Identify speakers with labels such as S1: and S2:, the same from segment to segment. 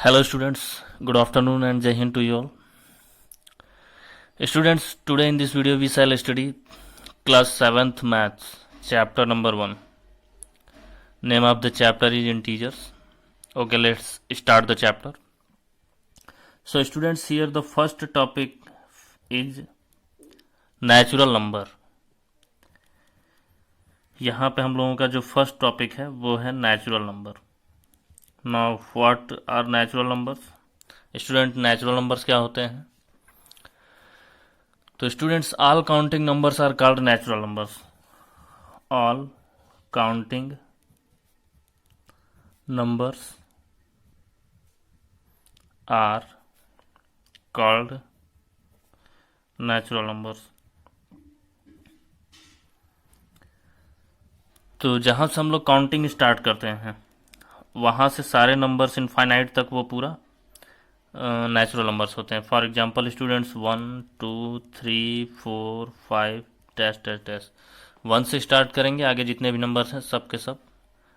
S1: Hello students, good afternoon and Jai Hind to you all. Students, today in this video we shall study class 7th maths, chapter number 1. Name of the chapter is integers. Okay, let's start the chapter. So students, here the first topic is natural number. यहाँ पे हम लोगों का जो first topic है वो है natural number. Now what are natural numbers? Student, natural numbers क्या होते हैं? तो students, all counting numbers are called natural numbers. All counting numbers are called natural numbers. तो जहाँ से हम लोग काउंटिंग स्टार्ट करते हैं वहाँ से सारे नंबर्स इनफाइनाइट तक वो पूरा नेचुरल नंबर्स होते हैं. For example students, 1 2 3 4 5 test test test 1 से स्टार्ट करेंगे, आगे जितने भी नंबर्स हैं सब के सब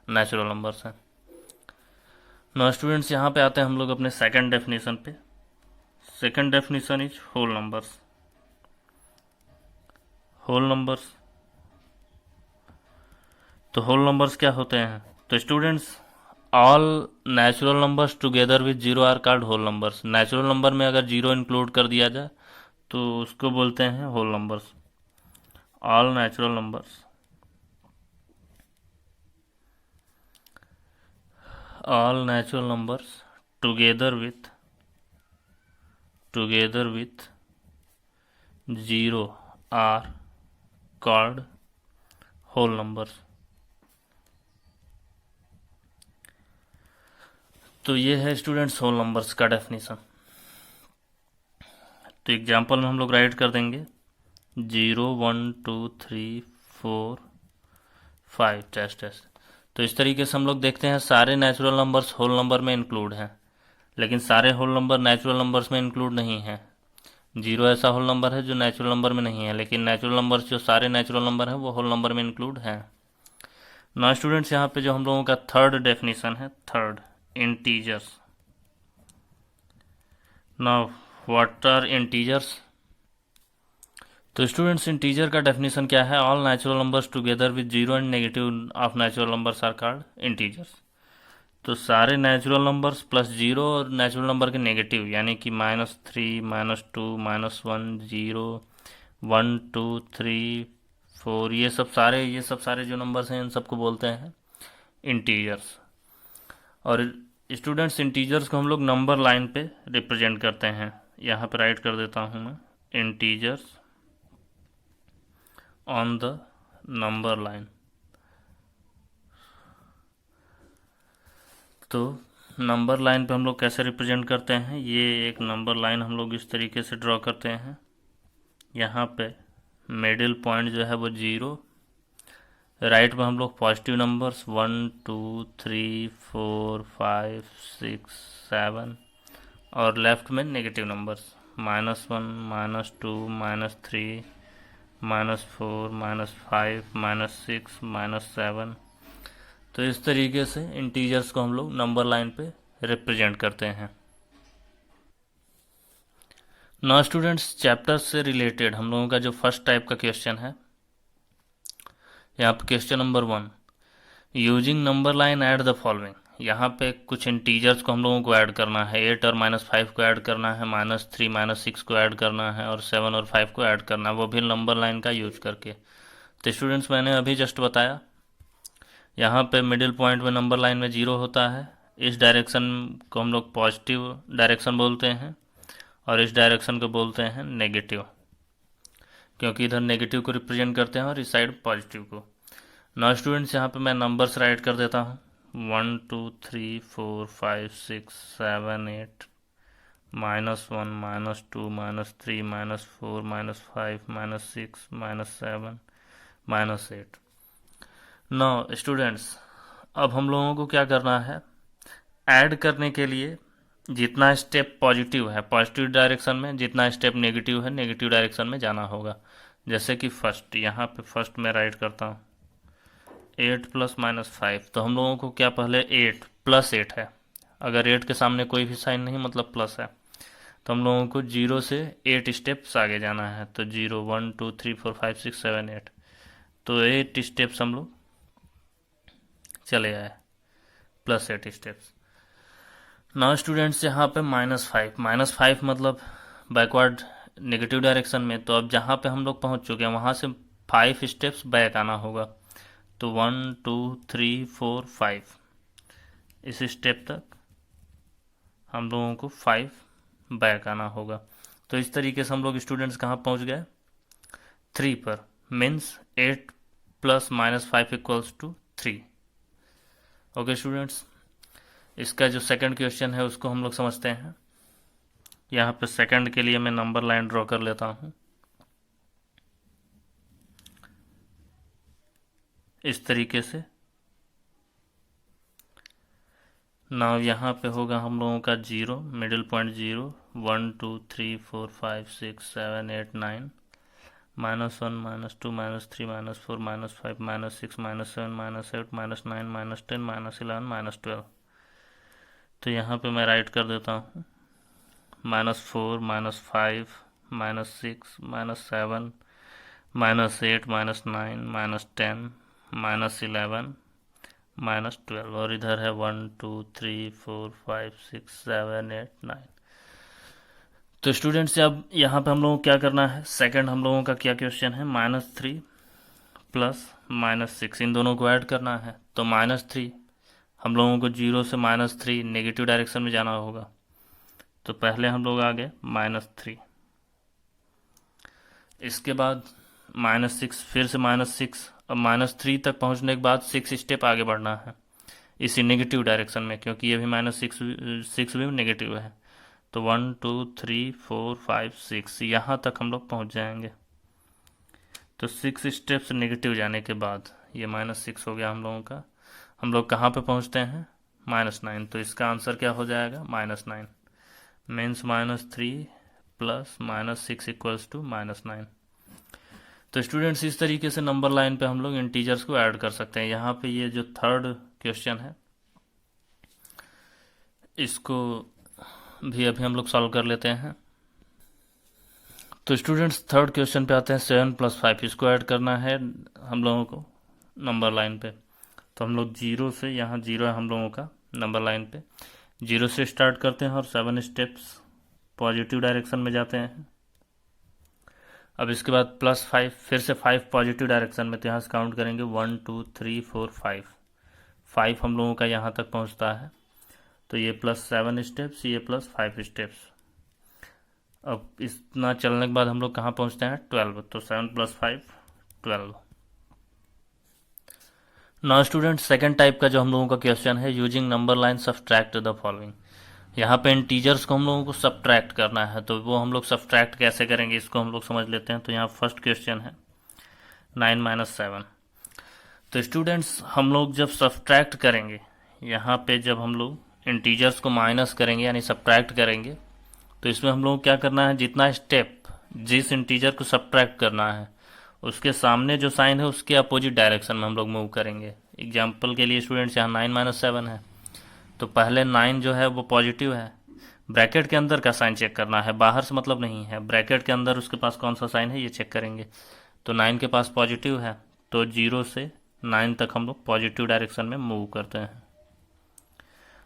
S1: नेचुरल नंबर्स हैं. नो स्टूडेंट्स, यहाँ पे आते हैं हम लोग अपने सेकंड डेफिनेशन पे. Second definition is whole numbers. Whole numbers, तो होल नंबर्स क्या होते हैं? तो students, all natural numbers together with zero are called whole numbers. Natural number में अगर जीरो इंक्लूड कर दिया जाए तो उसको बोलते हैं whole numbers. All natural numbers, all natural numbers together with zero are called whole numbers. तो ये है स्टूडेंट्स होल नंबर्स का डेफिनेशन. तो एग्जांपल में हम लोग राइट कर देंगे 0 1 2 3 4 5 टेस्ट टेस्ट. तो इस तरीके से हम लोग देखते हैं सारे नेचुरल नंबर्स होल नंबर में इंक्लूड हैं, लेकिन सारे होल नंबर नेचुरल नंबर्स में इंक्लूड नहीं हैं. जीरो ऐसा होल नंबर है जो नेचुरल नंबर में नहीं है, लेकिन नेचुरल नंबर्स जो सारे नेचुरल नंबर हैं वो होल नंबर में इंक्लूड हैं. ना स्टूडेंट्स, यहाँ पे जो हम लोगों का थर्ड डेफिनेशन है, third, integers. Now what are integers? तो स्टूडेंट्स, इंटीजर का डेफिनेशन क्या है? All natural numbers together with zero and negative of natural numbers are called integers. तो सारे नेचुरल नंबर्स प्लस जीरो और नेचुरल नंबर के negative, यानी कि -3 -2 -1 0 1 2 3 4, ये सब सारे जो नंबर्स हैं इन सबको बोलते हैं इंटीजर्स. और स्टूडेंट्स, इंटीजर्स को हम लोग नंबर लाइन पे रिप्रेजेंट करते हैं. यहाँ पे राइट कर देता हूँ मैं, integers on the number line. तो नंबर लाइन पे हम लोग कैसे रिप्रेजेंट करते हैं? ये एक नंबर लाइन हम लोग इस तरीके से ड्रॉ करते हैं. यहाँ पे मिडिल पॉइंट जो है वो 0, राइट में हम लोग पॉजिटिव नंबर्स 1 2 3 4 5 6 7, और लेफ्ट में नेगेटिव नंबर्स -1 -2 -3 -4 -5 -6 -7. तो इस तरीके से इंटीजर्स को हम लोग नंबर लाइन पे रिप्रेजेंट करते हैं. ना स्टूडेंट्स, चैप्टर से रिलेटेड हम लोगों का जो फर्स्ट टाइप का क्वेश्चन है, यहाँ पे question number 1, using number line add the following. यहाँ पे कुछ इंटीजर्स को हम लोगों को ऐड करना है. 8 और -5 को ऐड करना है, -3 -6 को ऐड करना है, और 7 और 5 को ऐड करना है, वो भी नंबर लाइन का यूज करके. तो स्टूडेंट्स, मैंने अभी जस्ट बताया, यहाँ पे मिडिल पॉइंट में नंबर लाइन में 0 होता है. इस डायरेक्शन को हम लोग पॉजिटिव डायरेक्शन बोलते हैं, और इस डायरेक्शन को बोलते हैं नेगेटिव, क्योंकि इधर नेगेटिव को रिप्रेजेंट करते हैं और इस साइड पॉजिटिव को. ना स्टूडेंट्स, यहाँ पे मैं नंबर्स राइट कर देता हूँ 1 2 3 4 5 6 7 8, -1 -2 -3 -4 -5 -6 -7 -8. नो स्टूडेंट्स, अब हम लोगों को क्या करना है? ऐड करने के लिए जितना स्टेप पॉजिटिव है पॉजिटिव डायरेक्शन में, जितना स्टेप नेगेटिव है नेगेटिव डायरेक्शन में जाना होगा. जैसे कि फर्स्ट, यहाँ पे फर्स्ट में राइट करता हूँ 8 + -5. तो हम लोगों को क्या, पहले 8 + 8 है, अगर 8 के सामने कोई भी साइन नहीं मतलब प्लस है, तो हम लोगों को 0 से 8 स्टेप्स आगे जाना है। तो 0 1 2 3 4 5 6 7 8, तो 8 स्टेप्स हम लोग चले आए, प्लस 8 स्टेप्स। नाउ स्टूडेंट्स यहाँ पे -5 मतलब बैकवर्ड नेगेटिव डायरेक्शन में। तो अब जहाँ पे हम लोग पहुँच चुके हैं वहाँ से 5 स्टेप्स बैक आना होगा। तो 1 2 3 4 5 इस स्टेप तक हम लोगों को 5 बैक आना होगा। तो इस तरीके से हम लोग स्टूडेंट्स कहाँ पहुँच गए, 3 पर। Means 8 plus -5 equals to 3। Okay students, इसका जो सेकंड क्वेश्चन है उसको हम लोग समझते हैं। यहाँ पे सेकंड के लिए मैं नंबर लाइन ड्रॉ कर लेता हूँ इस तरीके से। नाउ यहाँ पे होगा हम लोगों का 0, मिडिल पॉइंट 0, 1 2 3 4 5 6 7 8 9, -1 -2 -3 -4 -5 -6 -7 -8 -9 -10 -11 -12। तो यहाँ पे मैं राइट कर देता हूँ -4 -5 -6 -7 -8 -9 -10 -11 -12, और इधर है 1 2 3 4 5 6 7 8 9। तो स्टूडेंट्स अब यहाँ पे हम लोगों को क्या करना है, सेकंड हम लोगों का क्या क्वेश्चन है, -3 प्लस -6 इन दोनों को ऐड करना है। तो -3 हम लोगों को 0 से -3 नेगेटिव डायरेक्शन में जाना होगा। तो पहले हम लोग आ गए -3, इसके बाद -6, फिर से -6। अब -3 तक पहुंचने के बाद 6 स्टेप आगे बढ़ना है इसी नेगेटिव डायरेक्शन में, क्योंकि ये भी -6 भी नेगेटिव है। तो 1 2 3 4 5 6 यहाँ तक हम लोग पहुंच जाएंगे। तो 6 स्टेप्स नेगेटिव जाने के बाद ये -6 हो गया हम लोगों का। हम लोग कहाँ पे पहुंचते हैं, -9। तो इसका आंसर क्या हो जाएगा, -9। Means -3 plus -6 equals to -9। तो स्टूडेंट्स इस तरीके से नंबर लाइन पे हम लोग इंटीजर्स को ऐड कर सकते हैं। यहाँ पे ये जो थर्ड क्वेश्चन है इसको भी अभी हम लोग सॉल्व कर लेते हैं। तो स्टूडेंट्स थर्ड क्वेश्चन पे आते हैं, 7 + 5 इसको ऐड करना है हम लोगों को नंबर लाइन पे। तो हम लोग 0 से, यहाँ 0 है हम लोगों का नंबर लाइन पे, 0 से स्टार्ट करते हैं और 7 स्टेप्स पॉजिटिव डायरेक्शन में जाते हैं। अब इसके बाद +5, फिर से 5 पॉजिटिव डायरेक्शन में। तो यहाँ से काउंट करेंगे 1 2 3 4 5 हम लोगों का यहाँ तक पहुँचता है। तो ये +7 स्टेप्स, ये +5 स्टेप्स। अब इतना चलने के बाद हम लोग कहाँ पहुँचते हैं, 12। तो 7 + 5 12। नाउ स्टूडेंट सेकंड टाइप का जो हम लोगों का क्वेश्चन है, using number line subtract the following. यहाँ पे इंटीजर्स को हम लोगों को सब्ट्रैक्ट करना है। तो वो हम लोग सब्ट्रैक्ट कैसे करेंगे इसको हम लोग समझ लेते हैं। तो यहाँ फर्स्ट क्वेश्चन है 9 - 7। तो स्टूडेंट्स हम लोग जब सब्ट्रैक्ट करेंगे, यहाँ पे जब हम लोग इंटीजर्स को माइनस करेंगे यानी सब्ट्रैक्ट करेंगे, तो इसमें हम लोग क्या करना है, जितना स्टेप जिस इंटीजर को सब्ट्रैक्ट करना है उसके सामने जो साइन है उसके अपोजिट डायरेक्शन में हम लोग मूव करेंगे। एग्जाम्पल के लिए स्टूडेंट्स यहाँ 9 - 7 है, तो पहले 9 जो है वो पॉजिटिव है। ब्रैकेट के अंदर का साइन चेक करना है, बाहर से मतलब नहीं है, ब्रैकेट के अंदर उसके पास कौन सा साइन है ये चेक करेंगे। तो 9 के पास पॉजिटिव है, तो 0 से 9 तक हम लोग पॉजिटिव डायरेक्शन में मूव करते हैं।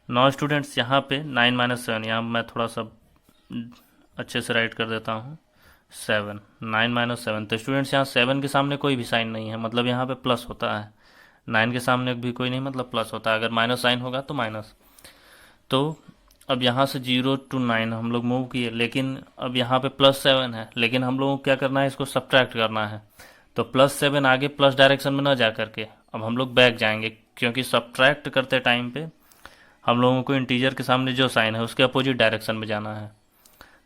S1: नौ स्टूडेंट्स यहाँ पे 9 - 7, यहाँ मैं थोड़ा सा अच्छे से राइट कर देता हूँ 7, 9 - 7। तो स्टूडेंट्स यहाँ 7 के सामने कोई भी साइन नहीं है, मतलब यहाँ पे प्लस होता है। 9 के सामने भी कोई नहीं, मतलब प्लस होता है। अगर माइनस साइन होगा तो माइनस। तो अब यहाँ से 0 to 9 हम लोग मूव किए, लेकिन अब यहाँ पे +7 है, लेकिन हम लोगों को क्या करना है, इसको सब्ट्रैक्ट करना है। तो +7 आगे प्लस डायरेक्शन में न जा करके अब हम लोग बैक जाएंगे, क्योंकि सब्ट्रैक्ट करते टाइम पे हम लोगों को इंटीजर के सामने जो साइन है उसके अपोजिट डायरेक्शन में जाना है।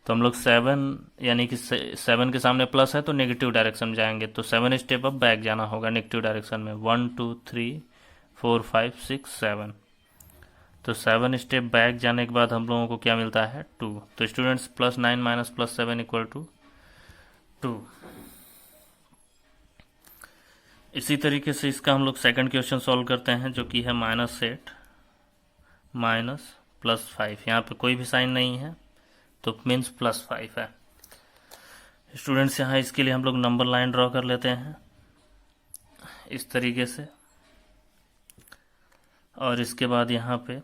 S1: तो हम लोग 7 यानी कि 7 के सामने प्लस है तो नेगेटिव डायरेक्शन में जाएंगे। तो 7 स्टेप अब बैक जाना होगा नेगेटिव डायरेक्शन में, 1 2 3 4 5 6 7। तो 7 स्टेप बैक जाने के बाद हम लोगों को क्या मिलता है, 2। तो स्टूडेंट्स +9 - +7 इक्वल टू 2। इसी तरीके से इसका हम लोग सेकंड क्वेश्चन सॉल्व करते हैं, जो कि है -8 - +5, यहाँ पे कोई भी साइन नहीं है तो मीन्स +5 है। स्टूडेंट्स यहाँ इसके लिए हम लोग नंबर लाइन ड्रॉ कर लेते हैं इस तरीके से, और इसके बाद यहाँ पे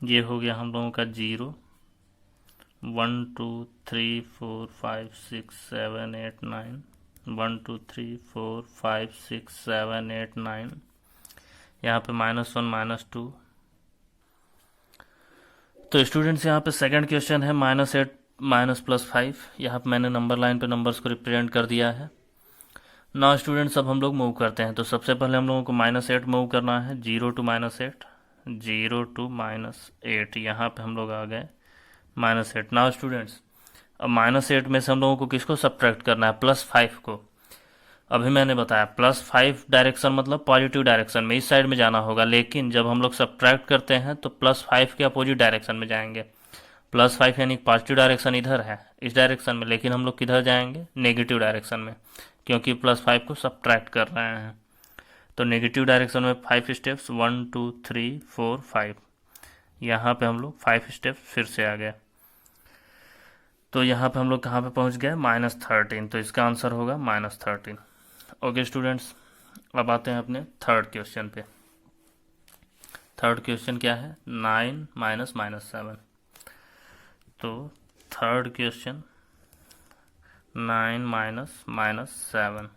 S1: ये हो गया हम लोगों का 0, 1 2 3 4 5 6 7 8 9, 1 2 3 4 5 6 7 8 9, यहाँ पे -1 -2। तो स्टूडेंट्स यहाँ पे सेकंड क्वेश्चन है -8 -+5। यहाँ पे मैंने नंबर लाइन पे नंबर्स को रिप्रेजेंट कर दिया है। ना स्टूडेंट्स अब हम लोग मूव करते हैं। तो सबसे पहले हम लोगों को -8 मूव करना है, 0 to -8, 0 to -8, यहाँ पे हम लोग आ गए -8। ना स्टूडेंट्स अब -8 में से हम लोगों को किसको सब्ट्रैक्ट करना है, +5 को। अभी मैंने बताया +5 डायरेक्शन मतलब पॉजिटिव डायरेक्शन में, इस साइड में जाना होगा, लेकिन जब हम लोग सब्ट्रैक्ट करते हैं तो +5 के अपोजिट डायरेक्शन में जाएंगे। +5 यानी पॉजिटिव डायरेक्शन इधर है इस डायरेक्शन में, लेकिन हम लोग किधर जाएंगे, नेगेटिव डायरेक्शन में, क्योंकि +5 को सब्ट्रैक्ट कर रहे हैं। तो नेगेटिव डायरेक्शन में 5 स्टेप्स, 1 2 3 4 5, यहाँ पे हम लोग 5 स्टेप्स फिर से आ गए। तो यहाँ पे हम लोग कहाँ पे पहुँच गए, -13। तो इसका आंसर होगा -13। ओके स्टूडेंट्स, अब आते हैं अपने थर्ड क्वेश्चन पे। थर्ड क्वेश्चन क्या है, 9 -7। तो थर्ड क्वेश्चन 9 -7।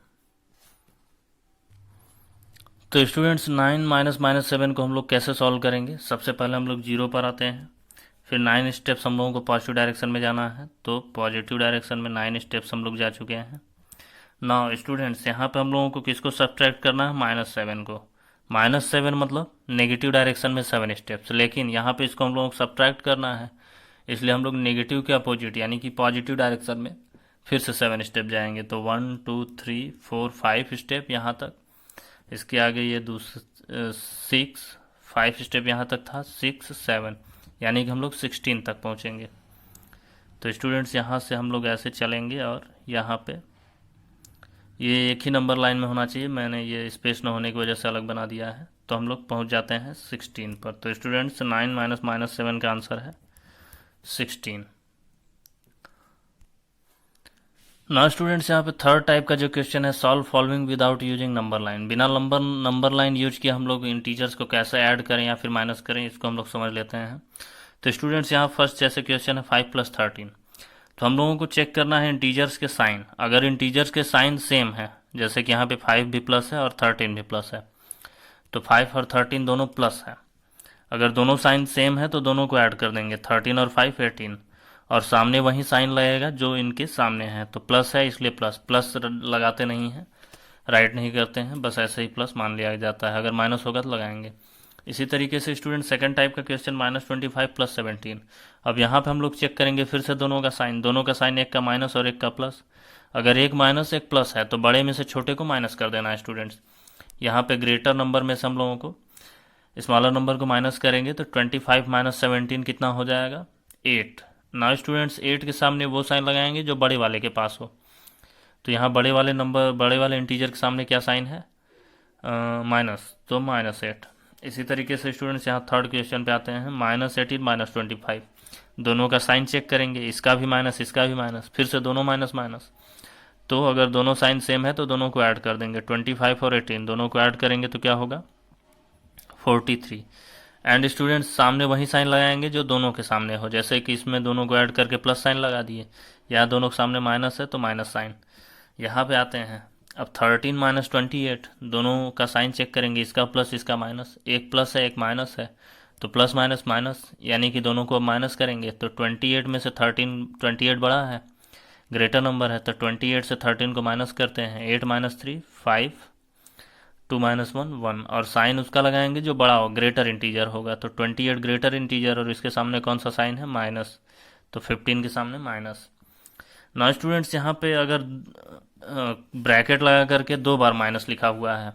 S1: तो स्टूडेंट्स 9 -7 को हम लोग कैसे सॉल्व करेंगे। सबसे पहले हम लोग 0 पर आते हैं, फिर 9 स्टेप्स हम लोगों को पॉजिटिव डायरेक्शन में जाना है, तो पॉजिटिव डायरेक्शन में 9 स्टेप्स हम लोग जा चुके हैं। नाउ स्टूडेंट्स यहाँ पे हम लोगों को किसको सब्ट्रैक्ट करना है, -7 को। -7 मतलब नेगेटिव डायरेक्शन में 7 स्टेप्स, लेकिन यहाँ पे इसको हम लोगों को सब्ट्रैक्ट करना है, इसलिए हम लोग नेगेटिव के अपोजिट यानी कि पॉजिटिव डायरेक्शन में फिर से 7 स्टेप जाएंगे। तो 1 2 3 4 5 स्टेप यहाँ तक, इसके आगे ये 6 5 स्टेप यहाँ तक था, 6 7, यानी कि हम लोग 16 तक पहुँचेंगे। तो स्टूडेंट्स यहाँ से हम लोग ऐसे चलेंगे और यहाँ पे ये एक ही नंबर लाइन में होना चाहिए, मैंने ये स्पेस न होने की वजह से अलग बना दिया है। तो हम लोग पहुँच जाते हैं 16 पर। तो स्टूडेंट्स 9 -7 का आंसर है 16। ना स्टूडेंट्स यहाँ पे थर्ड टाइप का जो क्वेश्चन है, solve following without using number line. बिना नंबर लाइन यूज किए हम लोग इंटीजर्स को कैसे ऐड करें या फिर माइनस करें, इसको हम लोग समझ लेते हैं। तो स्टूडेंट्स यहाँ फर्स्ट जैसे क्वेश्चन है 5 + 13, तो हम लोगों को चेक करना है इंटीजर्स के साइन। अगर इंटीजर्स के साइन सेम है, जैसे कि यहाँ पे 5 भी प्लस है और 13 भी प्लस है, तो 5 और 13 दोनों प्लस है। अगर दोनों साइन सेम है तो दोनों को ऐड कर देंगे, 13 और 5 18, और सामने वही साइन लगेगा जो इनके सामने है। तो प्लस है इसलिए प्लस प्लस लगाते नहीं हैं, राइट नहीं करते हैं, बस ऐसे ही प्लस मान लिया जाता है। अगर माइनस होगा तो लगाएंगे। इसी तरीके से स्टूडेंट सेकंड टाइप का क्वेश्चन -25 + 17। अब यहाँ पे हम लोग चेक करेंगे फिर से दोनों का साइन, एक का माइनस और एक का प्लस। अगर एक माइनस एक प्लस है तो बड़े में से छोटे को माइनस कर देना है स्टूडेंट्स। यहाँ पे ग्रेटर नंबर में से हम लोगों को स्मॉलर नंबर को माइनस करेंगे, तो 25 - 17 कितना हो जाएगा, 8। ना स्टूडेंट्स 8 के सामने वो साइन लगाएंगे जो बड़े वाले के पास हो। तो यहाँ बड़े वाले इंटीजर के सामने क्या साइन है, माइनस, तो -8। इसी तरीके से स्टूडेंट्स यहाँ थर्ड क्वेश्चन पे आते हैं, -18 - 25। दोनों का साइन चेक करेंगे, इसका भी माइनस इसका भी माइनस, फिर से दोनों माइनस माइनस। तो अगर दोनों साइन सेम है तो दोनों को ऐड कर देंगे, 25 और 18 दोनों को ऐड करेंगे तो क्या होगा, 43। एंड स्टूडेंट्स सामने वही साइन लगाएंगे जो दोनों के सामने हो, जैसे कि इसमें दोनों को ऐड करके प्लस साइन लगा दिए, यहाँ दोनों के सामने माइनस है तो माइनस साइन। यहाँ पे आते हैं अब 13 - 28, दोनों का साइन चेक करेंगे, इसका प्लस इसका माइनस, एक प्लस है एक माइनस है, तो प्लस माइनस माइनस, यानी कि दोनों को अब माइनस करेंगे। तो 28 में से 28 बड़ा है, ग्रेटर नंबर है, तो 28 से 13 को माइनस करते हैं, 8 - 3 5, 2 - 1 1, और साइन उसका लगाएंगे जो बड़ा हो, ग्रेटर इंटीजर होगा। तो 28 ग्रेटर इंटीजर और इसके सामने कौन सा साइन है, माइनस, तो 15 के सामने माइनस। ना स्टूडेंट्स यहाँ पे अगर ब्रैकेट लगा करके 2 बार माइनस लिखा हुआ है,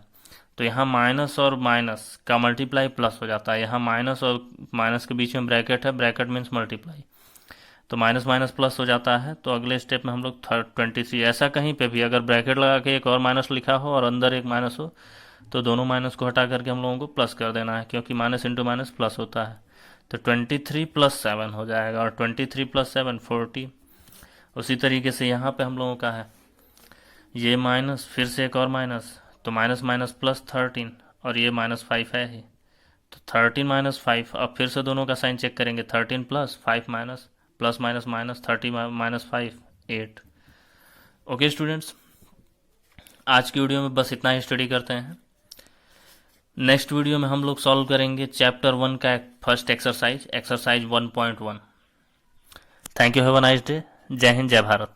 S1: तो यहाँ माइनस और माइनस का मल्टीप्लाई प्लस हो जाता है। यहाँ माइनस और माइनस के बीच में ब्रैकेट है, ब्रैकेट मीन्स मल्टीप्लाई, तो माइनस माइनस प्लस हो जाता है। तो अगले स्टेप में हम लोग 23, ऐसा कहीं पे भी अगर ब्रैकेट लगा के एक और माइनस लिखा हो और अंदर एक माइनस हो तो दोनों माइनस को हटा करके हम लोगों को प्लस कर देना है, क्योंकि माइनस इंटू माइनस प्लस होता है। तो 23 प्लस 7 हो जाएगा, और 23 प्लस 7 40। उसी तरीके से यहाँ पे हम लोगों का है ये माइनस, फिर से एक और माइनस, तो माइनस माइनस प्लस 13, और ये -5 है ही, तो 13 -5। अब फिर से दोनों का साइन चेक करेंगे, 13 plus 5 minus, plus minus minus, 30 minus 5 8। Okay students, आज की वीडियो में बस इतना ही स्टडी करते हैं। नेक्स्ट वीडियो में हम लोग सॉल्व करेंगे चैप्टर 1 का first exercise 1.1। Thank you, have a nice day. जय हिंद, जय भारत।